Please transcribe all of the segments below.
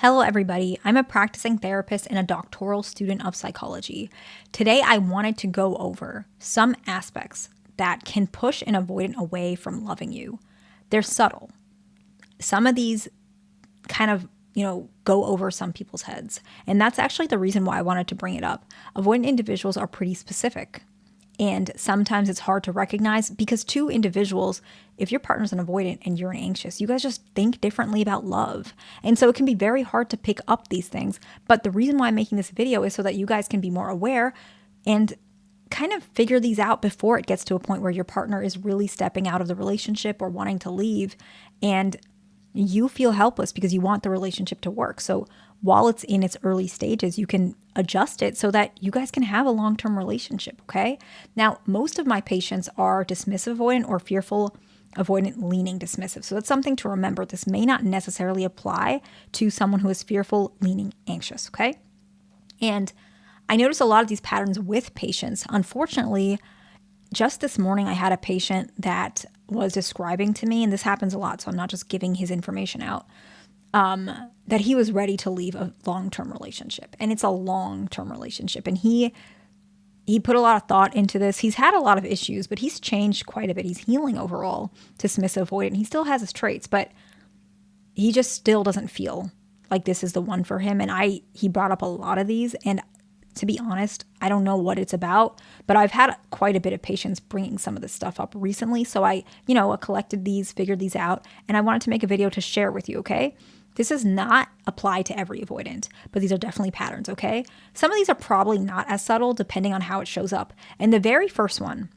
Hello, everybody. I'm a practicing therapist and a doctoral student of psychology. Today, I wanted to go over some aspects that can push an avoidant away from loving you. They're subtle. Some of these kind of, go over some people's heads. And that's actually the reason why I wanted to bring it up. Avoidant individuals are pretty specific. And sometimes it's hard to recognize because two individuals, if your partner's an avoidant and you're an anxious, you guys just think differently about love. And so it can be very hard to pick up these things. But the reason why I'm making this video is so that you guys can be more aware and kind of figure these out before it gets to a point where your partner is really stepping out of the relationship or wanting to leave. And you feel helpless because you want the relationship to work. So while it's in its early stages, you can adjust it so that you guys can have a long-term relationship, okay? Now, most of my patients are dismissive avoidant or fearful avoidant leaning dismissive. So that's something to remember. This may not necessarily apply to someone who is fearful leaning anxious, okay? And I notice a lot of these patterns with patients. Unfortunately, just this morning, I had a patient that was describing to me, and this happens a lot, so I'm not just giving his information out, that he was ready to leave a long-term relationship. And it's a long-term relationship. And he put a lot of thought into this. He's had a lot of issues, but he's changed quite a bit. He's healing overall to dismissive avoidant. He still has his traits, but he just still doesn't feel like this is the one for him. And he brought up a lot of these, and to be honest, I don't know what it's about, but I've had quite a bit of patients bringing some of this stuff up recently. So I collected these, figured these out, and I wanted to make a video to share with you, okay? This does not apply to every avoidant, but these are definitely patterns, okay? Some of these are probably not as subtle depending on how it shows up. And the very first one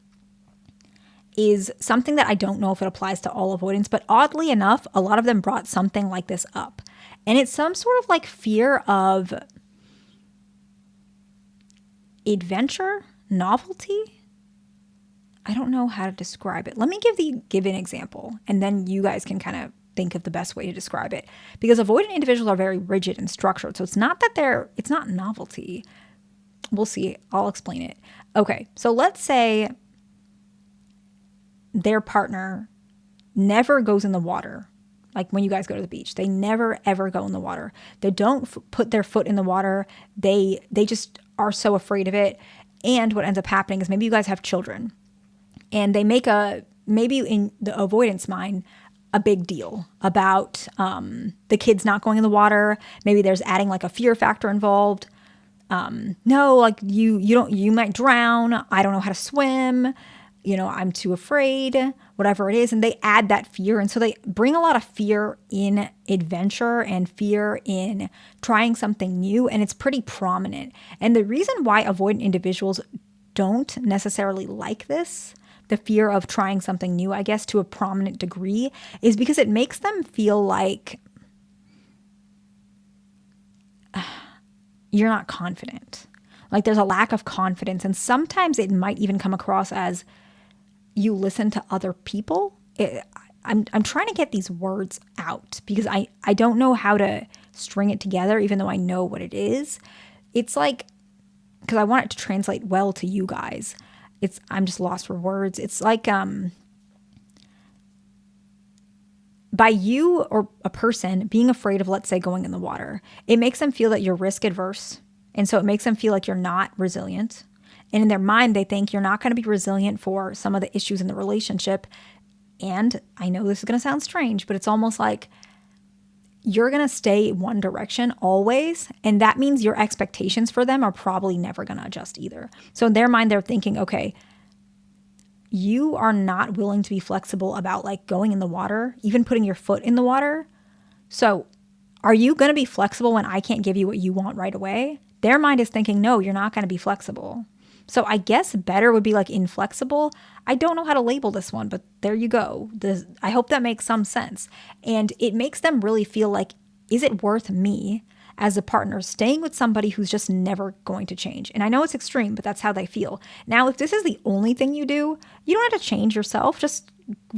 is something that I don't know if it applies to all avoidants, but oddly enough, a lot of them brought something like this up. And it's some sort of like fear of adventure, novelty. I don't know how to describe it. Let me give an example, and then you guys can kind of think of the best way to describe it. Because avoidant individuals are very rigid and structured. So it's not novelty. We'll see. I'll explain it. Okay. So let's say their partner never goes in the water. Like when you guys go to the beach, they never, ever go in the water. They don't put their foot in the water. They just are so afraid of it. And what ends up happening is maybe you guys have children and they make maybe in the avoidance mind, a big deal about the kids not going in the water. Maybe there's adding like a fear factor involved. No, like you might drown. I don't know how to swim. I'm too afraid, whatever it is. And they add that fear. And so they bring a lot of fear in adventure and fear in trying something new. And it's pretty prominent. And the reason why avoidant individuals don't necessarily like this, the fear of trying something new, I guess, to a prominent degree, is because it makes them feel like you're not confident. Like there's a lack of confidence. And sometimes it might even come across as you listen to other people. I'm trying to get these words out because I don't know how to string it together, even though I know what it is. It's like, because I want it to translate well to you guys. I'm just lost for words. It's like by you or a person being afraid of, let's say, going in the water, it makes them feel that you're risk adverse. And so it makes them feel like you're not resilient. And in their mind, they think you're not going to be resilient for some of the issues in the relationship. And I know this is going to sound strange, but it's almost like you're going to stay one direction always. And that means your expectations for them are probably never going to adjust either. So in their mind, they're thinking, okay, you are not willing to be flexible about like going in the water, even putting your foot in the water. So are you going to be flexible when I can't give you what you want right away? Their mind is thinking, no, you're not going to be flexible. So I guess better would be like inflexible. I don't know how to label this one, but there you go. I hope that makes some sense. And it makes them really feel like, is it worth me as a partner staying with somebody who's just never going to change? And I know it's extreme, but that's how they feel. Now, if this is the only thing you do, you don't have to change yourself. Just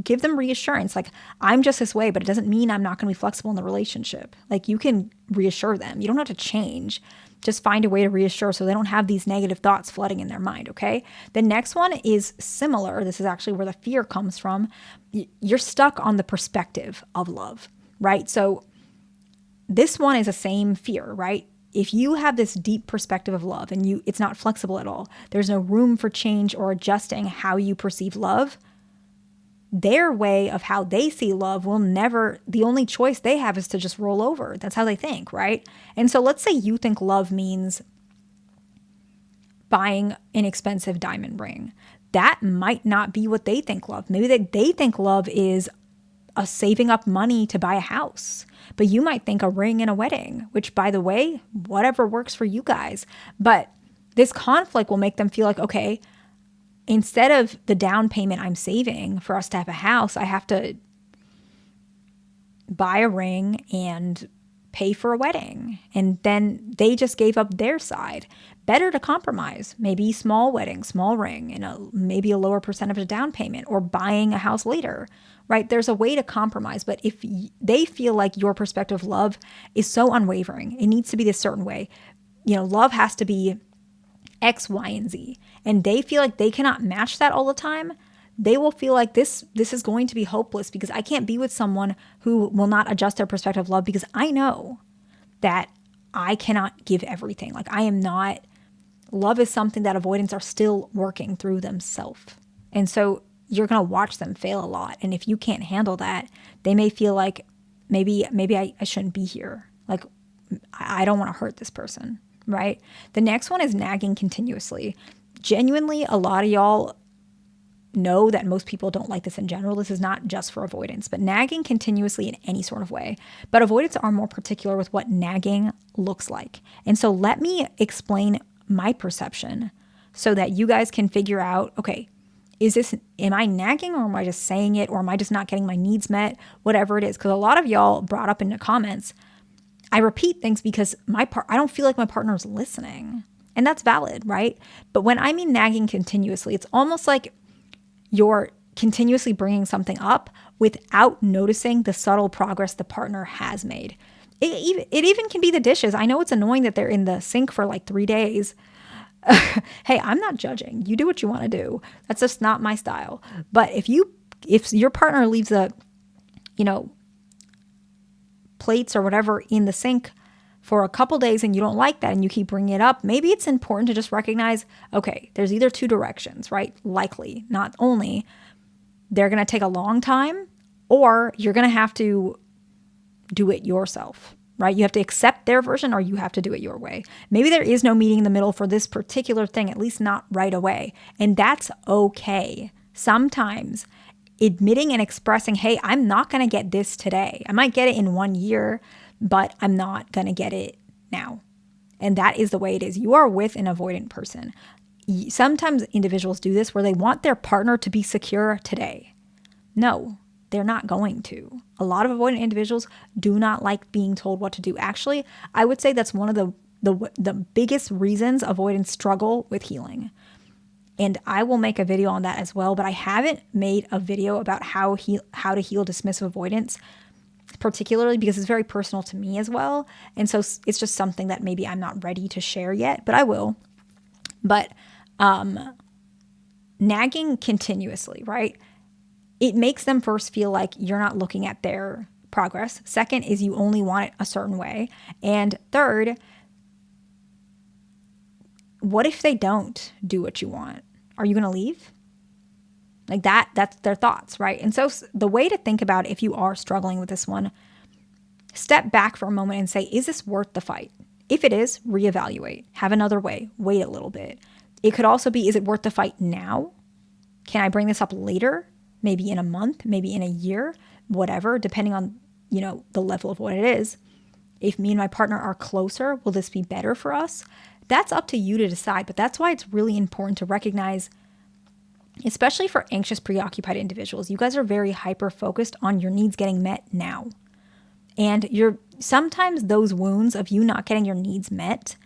give them reassurance. Like, I'm just this way, but it doesn't mean I'm not going to be flexible in the relationship. Like, you can reassure them. You don't have to change. Just find a way to reassure so they don't have these negative thoughts flooding in their mind, okay? The next one is similar. This is actually where the fear comes from. You're stuck on the perspective of love, right? So this one is the same fear, right? If you have this deep perspective of love and it's not flexible at all, there's no room for change or adjusting how you perceive love, their way of how they see love will never, the only choice they have is to just roll over. That's how they think, right? And so let's say you think love means buying an expensive diamond ring. That might not be what they think love. Maybe they think love is saving up money to buy a house. But you might think a ring and a wedding, which, by the way, whatever works for you guys. But this conflict will make them feel like, okay, instead of the down payment I'm saving for us to have a house, I have to buy a ring and pay for a wedding. And then they just gave up their side. Better to compromise. Maybe small wedding, small ring, and maybe a lower percentage of down payment, or buying a house later, right? There's a way to compromise. But if they feel like your perspective of love is so unwavering, it needs to be this certain way. Love has to be X, Y, and Z. And they feel like they cannot match that all the time. They will feel like this is going to be hopeless because I can't be with someone who will not adjust their perspective of love, because I know that I cannot give everything. Like, I am not, love is something that avoidants are still working through themselves. And so you're going to watch them fail a lot. And if you can't handle that, they may feel like maybe I shouldn't be here. Like, I don't want to hurt this person, right? The next one is nagging continuously. Genuinely, a lot of y'all know that most people don't like this in general. This is not just for avoidance, but nagging continuously in any sort of way. But avoidants are more particular with what nagging looks like. And so let me explain my perception so that you guys can figure out, okay, am I nagging, or am I just saying it, or am I just not getting my needs met? Whatever it is. Because a lot of y'all brought up in the comments, I repeat things because I don't feel like my partner is listening. And that's valid, right? But when I mean nagging continuously, it's almost like you're continuously bringing something up without noticing the subtle progress the partner has made. It even can be the dishes. I know it's annoying that they're in the sink for like 3 days. Hey, I'm not judging. You do what you want to do. That's just not my style. But if your partner leaves plates or whatever in the sink for a couple days and you don't like that and you keep bringing it up, maybe it's important to just recognize, okay, there's either two directions, right? Likely, not only they're going to take a long time, or you're going to have to do it yourself, right? You have to accept their version, or you have to do it your way. Maybe there is no meeting in the middle for this particular thing, at least not right away. And that's okay. Sometimes admitting and expressing, hey, I'm not going to get this today. I might get it in 1 year, but I'm not going to get it now. And that is the way it is. You are with an avoidant person. Sometimes individuals do this where they want their partner to be secure today. No, they're not going to. A lot of avoidant individuals do not like being told what to do. Actually, I would say that's one of the biggest reasons avoidants struggle with healing. And I will make a video on that as well, but I haven't made a video about how to heal dismissive avoidance, particularly because it's very personal to me as well. And so it's just something that maybe I'm not ready to share yet, but I will. But nagging continuously, right? It makes them first feel like you're not looking at their progress. Second is you only want it a certain way. And third, what if they don't do what you want? Are you going to leave? Like that's their thoughts, right? And so the way to think about it, if you are struggling with this one, step back for a moment and say, is this worth the fight? If it is, reevaluate. Have another way. Wait a little bit. It could also be, is it worth the fight now? Can I bring this up later? Maybe in a month, maybe in a year, whatever, depending on, the level of what it is. If me and my partner are closer, will this be better for us? That's up to you to decide. But that's why it's really important to recognize, especially for anxious, preoccupied individuals, you guys are very hyper-focused on your needs getting met now. And sometimes those wounds of you not getting your needs met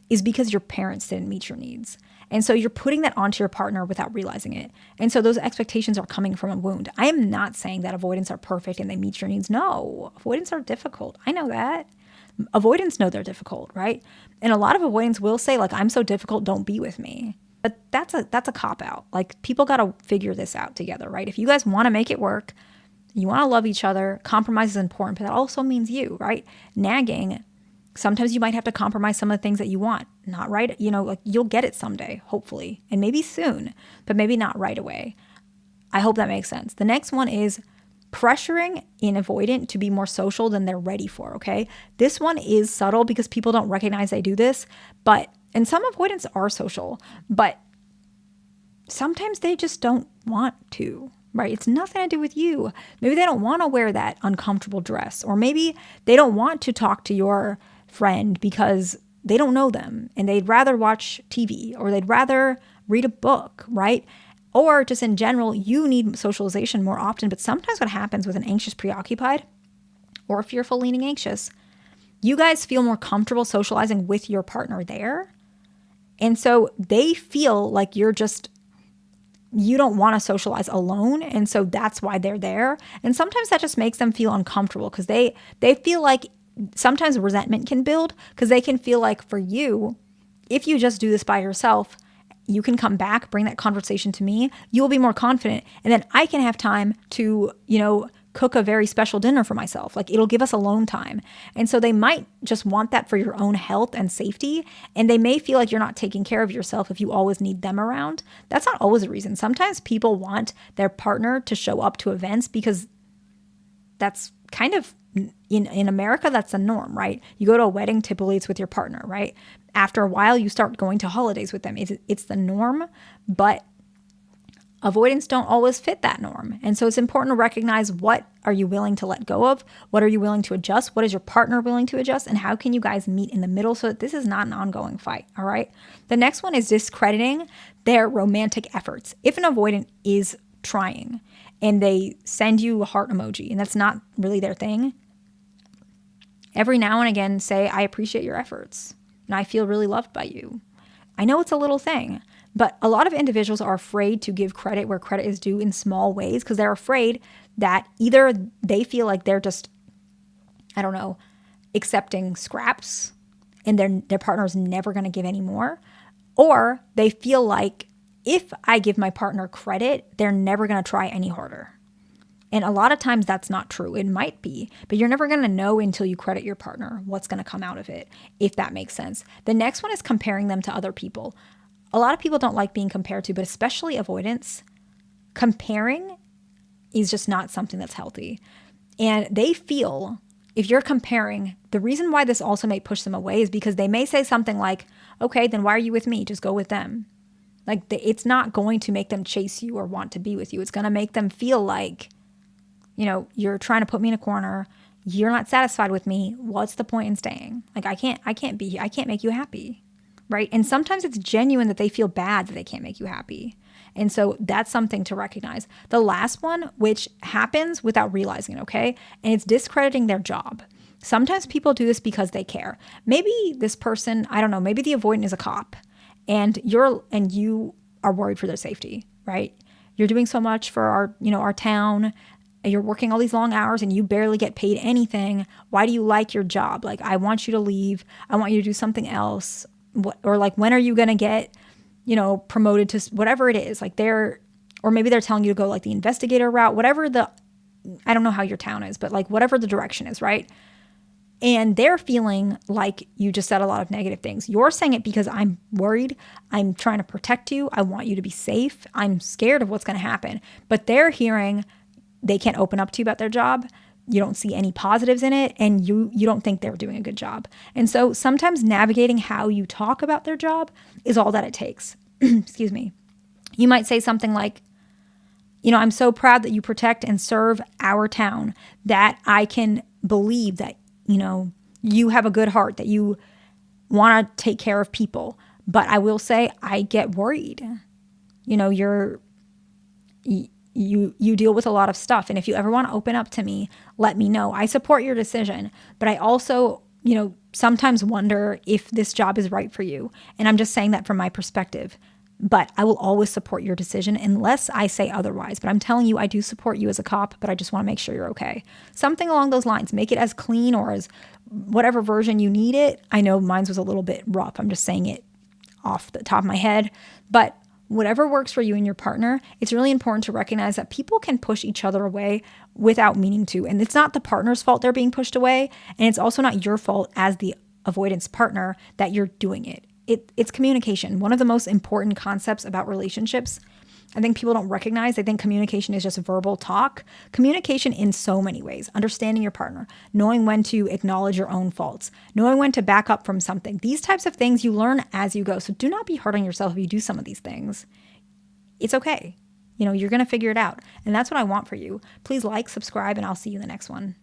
is because your parents didn't meet your needs. And so you're putting that onto your partner without realizing it. And so those expectations are coming from a wound. I am not saying that avoidants are perfect and they meet your needs. No, avoidants are difficult. I know that. Avoidants know they're difficult, right? And a lot of avoidants will say, like, I'm so difficult, don't be with me. But that's a cop-out. Like, people got to figure this out together, right? If you guys want to make it work, You want to love each other. Compromise is important, but that also means you, right? Nagging, sometimes you might have to compromise some of the things that you want. Not right, like you'll get it someday, hopefully, and maybe soon, but maybe not right away. I hope that makes sense. The next one is pressuring an avoidant to be more social than they're ready for, okay? This one is subtle because people don't recognize they do this, and some avoidants are social, but sometimes they just don't want to, right? It's nothing to do with you. Maybe they don't want to wear that uncomfortable dress, or maybe they don't want to talk to your friend because they don't know them and they'd rather watch TV or they'd rather read a book, right? Or just in general, you need socialization more often. But sometimes what happens with an anxious preoccupied or a fearful leaning anxious, you guys feel more comfortable socializing with your partner there. And so they feel like you don't want to socialize alone. And so that's why they're there. And sometimes that just makes them feel uncomfortable because they feel like sometimes resentment can build because they can feel like for you, if you just do this by yourself, you can come back, bring that conversation to me, you will be more confident. And then I can have time to, cook a very special dinner for myself. Like it'll give us alone time. And so they might just want that for your own health and safety. And they may feel like you're not taking care of yourself if you always need them around. That's not always a reason. Sometimes people want their partner to show up to events because that's kind of in America, that's the norm, right? You go to a wedding, typically it's with your partner, right? After a while, you start going to holidays with them. It's the norm, but avoidants don't always fit that norm. And so it's important to recognize what are you willing to let go of? What are you willing to adjust? What is your partner willing to adjust? And how can you guys meet in the middle so that this is not an ongoing fight, all right? The next one is discrediting their romantic efforts. If an avoidant is trying and they send you a heart emoji and that's not really their thing, every now and again say, I appreciate your efforts and I feel really loved by you. I know it's a little thing, but a lot of individuals are afraid to give credit where credit is due in small ways because they're afraid that either they feel like they're just, accepting scraps and their partner is never going to give any more, or they feel like if I give my partner credit, they're never going to try any harder. And a lot of times that's not true. It might be, but you're never going to know until you credit your partner what's going to come out of it, if that makes sense. The next one is comparing them to other people. A lot of people don't like being compared to, but especially avoidants, comparing is just not something that's healthy. And they feel if you're comparing, the reason why this also may push them away is because they may say something like, okay, then why are you with me? Just go with them. Like it's not going to make them chase you or want to be with you. It's going to make them feel like, you're trying to put me in a corner. You're not satisfied with me. What's the point in staying? Like I can't make you happy. Right? And sometimes it's genuine that they feel bad that they can't make you happy. And so that's something to recognize. The last one, which happens without realizing it, okay? And it's discrediting their job. Sometimes people do this because they care. Maybe this person, maybe the avoidant is a cop and you are worried for their safety, right? You're doing so much for our town. You're working all these long hours and you barely get paid anything. Why do you like your job? Like, I want you to leave. I want you to do something else. Or like, when are you going to get, promoted to whatever it is? Like or maybe they're telling you to go like the investigator route, I don't know how your town is, but like whatever the direction is, right? And they're feeling like you just said a lot of negative things. You're saying it because I'm worried. I'm trying to protect you. I want you to be safe. I'm scared of what's going to happen. But they're hearing they can't open up to you about their job. You don't see any positives in it, and you don't think they're doing a good job. And so sometimes navigating how you talk about their job is all that it takes. Excuse me. You might say something like, I'm so proud that you protect and serve our town, that I can believe that, you have a good heart, that you want to take care of people. But I will say I get worried. You deal with a lot of stuff. And if you ever want to open up to me, let me know. I support your decision, but I also, sometimes wonder if this job is right for you. And I'm just saying that from my perspective, but I will always support your decision unless I say otherwise. But I'm telling you, I do support you as a cop, but I just want to make sure you're okay. Something along those lines. Make it as clean or as whatever version you need it. I know mine was a little bit rough. I'm just saying it off the top of my head, but Whatever works for you and your partner, it's really important to recognize that people can push each other away without meaning to. And it's not the partner's fault they're being pushed away. And it's also not your fault as the avoidance partner that you're doing it. It's communication. One of the most important concepts about relationships, I think people don't recognize. They think communication is just verbal talk. Communication in so many ways. Understanding your partner, knowing when to acknowledge your own faults, knowing when to back up from something. These types of things you learn as you go. So do not be hard on yourself if you do some of these things. It's okay. You're going to figure it out. And that's what I want for you. Please like, subscribe, and I'll see you in the next one.